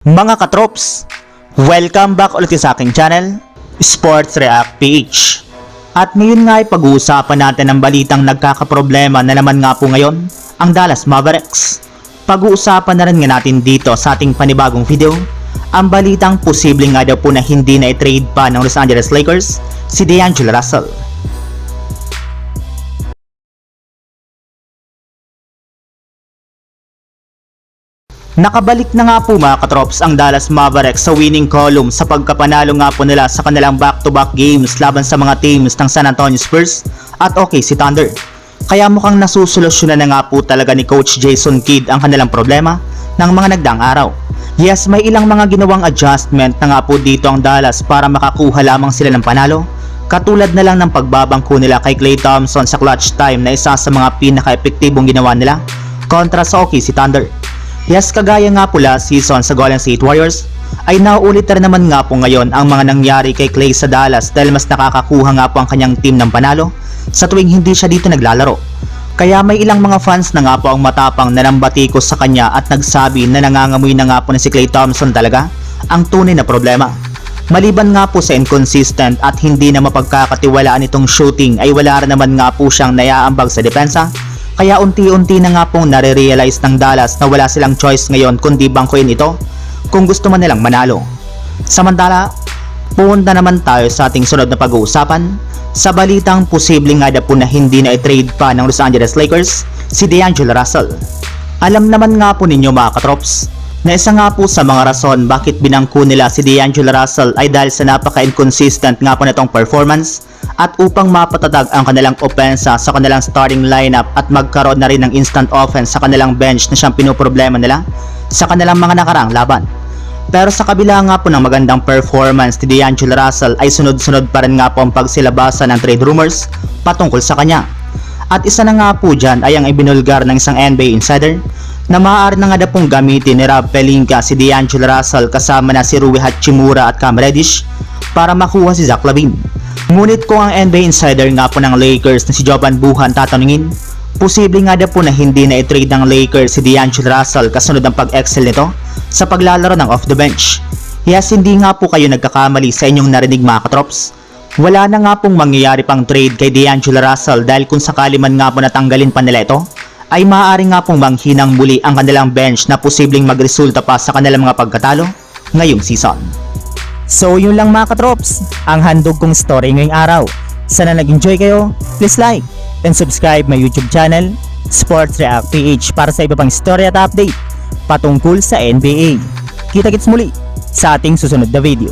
Mga katrops, welcome back ulit sa aking channel, Sports React PH. At ngayon nga ay pag-uusapan natin ang balitang nagkakaproblema na naman nga po ngayon, ang Dallas Mavericks. Pag-uusapan na rin nga natin dito sa ating panibagong video, ang balitang posibleng nga daw po na hindi na i-trade pa ng Los Angeles Lakers si D'Angelo Russell. Nakabalik na nga po mga katrops ang Dallas Mavericks sa winning column sa pagkapanalo nga po nila sa kanilang back-to-back games laban sa mga teams ng San Antonio Spurs at OKC Thunder. Kaya mukhang nasusolusyonan na nga po talaga ni Coach Jason Kidd ang kanilang problema ng mga nagdaang araw. Yes, may ilang mga ginawang adjustment na nga po dito ang Dallas para makakuha lamang sila ng panalo. Katulad na lang ng pagbabangko nila kay Klay Thompson sa clutch time na isa sa mga pinaka-epektibong ginawa nila kontra sa OKC Thunder. Yes, kagaya nga po last season sa Golden State Warriors, ay nauulit na rin naman nga po ngayon ang mga nangyari kay Klay sa Dallas dahil mas nakakakuha nga po ang kanyang team ng panalo sa tuwing hindi siya dito naglalaro. Kaya may ilang mga fans na nga po ang matapang na nambatikos sa kanya at nagsabi na nangangamoy na nga po na si Klay Thompson talaga ang tunay na problema. Maliban nga po sa inconsistent at hindi na mapagkakatiwalaan itong shooting ay wala rin naman nga po siyang naiaambag sa depensa. Kaya unti-unti na nga pong nare-realize ng Dallas na wala silang choice ngayon kundi bangkuin ito kung gusto man nilang manalo. Samantala, pumunta naman tayo sa ating sunod na pag-uusapan sa balitang posibleng nga na po na hindi na i-trade pa ng Los Angeles Lakers si D'Angelo Russell. Alam naman nga po ninyo mga katrops na isa nga po sa mga rason bakit binangko nila si D'Angelo Russell ay dahil sa napaka-inconsistent nga po nitong performance at upang mapatatag ang kanilang opensa sa kanilang starting lineup at magkaroon na rin ng instant offense sa kanilang bench na siyang pinoproblema nila sa kanilang mga nakaraang laban. Pero sa kabila nga po ng magandang performance ni D'Angelo Russell ay sunod-sunod pa rin nga po ang pagsilabasan ng trade rumors patungkol sa kanya. At isa na nga po dyan ay ang ibinulgar ng isang NBA insider na maaari na nga na pong gamitin ni Rob Pelinka si D'Angelo Russell kasama na si Rui Hachimura at Cam Reddish para makuha si Zach LaVine. Ngunit kung ang NBA insider nga po ng Lakers na si Jovan Buhan tatanungin, posible nga na po na hindi na i-trade ng Lakers si D'Angelo Russell kasunod ng pag-excel nito sa paglalaro ng off the bench. Yes, hindi nga po kayo nagkakamali sa inyong narinig mga katrops. Wala na nga pong mangyayari pang trade kay D'Angelo Russell dahil kung sakali man nga po natanggalin pa nila ito, ay maaari nga pong manghinang muli ang kanilang bench na posibleng magresulta pa sa kanilang mga pagkatalo ngayong season. So yun lang mga katrops, ang handog kong story ngayong araw. Sana nag-enjoy kayo, please like and subscribe my YouTube channel, Sports React PH para sa iba pang story at update patungkol sa NBA. Kita-kits muli sa ating susunod na video.